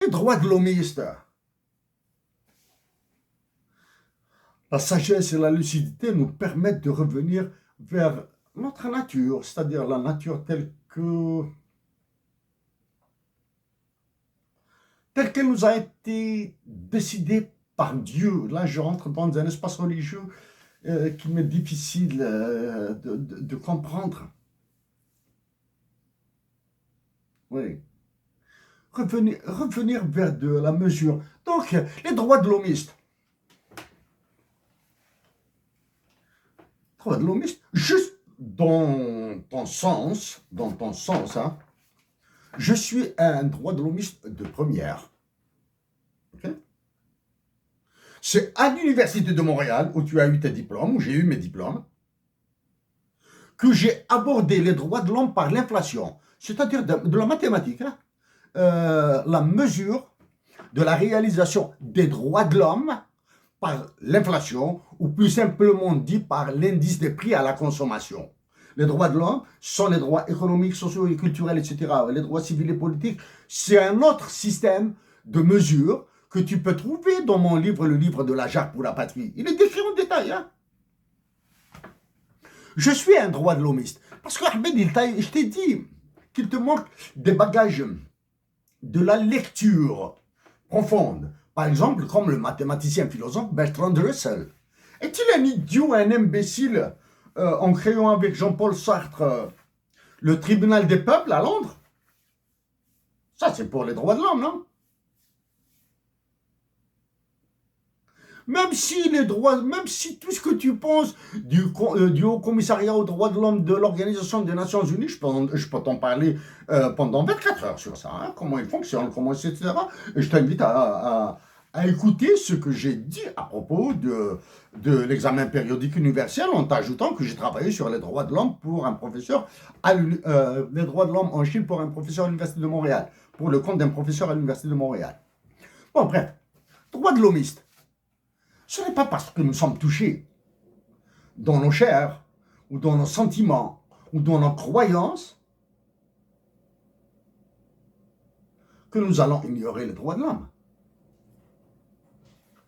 Les droits de l'homiste, la sagesse et la lucidité nous permettent de revenir vers notre nature, c'est-à-dire la nature telle qu'elle nous a été décidée par Dieu. Là, je rentre dans un espace religieux qui m'est difficile de comprendre. Oui. Revenir vers de la mesure. Donc, les droits de l'homiste. Droits de l'homiste, juste dans ton sens, hein, je suis un droit de l'homiste de première. Okay? C'est à l'Université de Montréal, où tu as eu tes diplômes, où j'ai eu mes diplômes, que j'ai abordé les droits de l'homme par l'inflation, c'est-à-dire de la mathématique, hein, la mesure de la réalisation des droits de l'homme par l'inflation, ou plus simplement dit par l'indice des prix à la consommation. Les droits de l'homme sont les droits économiques, sociaux et culturels, etc. Les droits civils et politiques, c'est un autre système de mesures que tu peux trouver dans mon livre, le livre de la Jarre pour la patrie. Il est décrit en détail. Hein. Je suis un droit de l'homiste. Parce que, Ahmed, je t'ai dit qu'il te manque des bagages de la lecture profonde. Par exemple, comme le mathématicien philosophe Bertrand Russell. Est-il un idiot, un imbécile, en créant avec Jean-Paul Sartre le tribunal des peuples à Londres? Ça, c'est pour les droits de l'homme, non? Même si tout ce que tu penses du Haut Commissariat aux droits de l'homme de l'Organisation des Nations Unies, je peux t'en parler pendant 24 heures sur ça, hein, comment il fonctionne, etc. Et je t'invite à écouter ce que j'ai dit à propos de l'examen périodique universel, en t'ajoutant que j'ai travaillé sur les droits de l'homme pour un professeur, les droits de l'homme en Chine pour un professeur à l'Université de Montréal, pour le compte d'un professeur à l'Université de Montréal. Bon, bref, droits de l'homiste. Ce n'est pas parce que nous sommes touchés dans nos chairs, ou dans nos sentiments, ou dans nos croyances, que nous allons ignorer les droits de l'homme.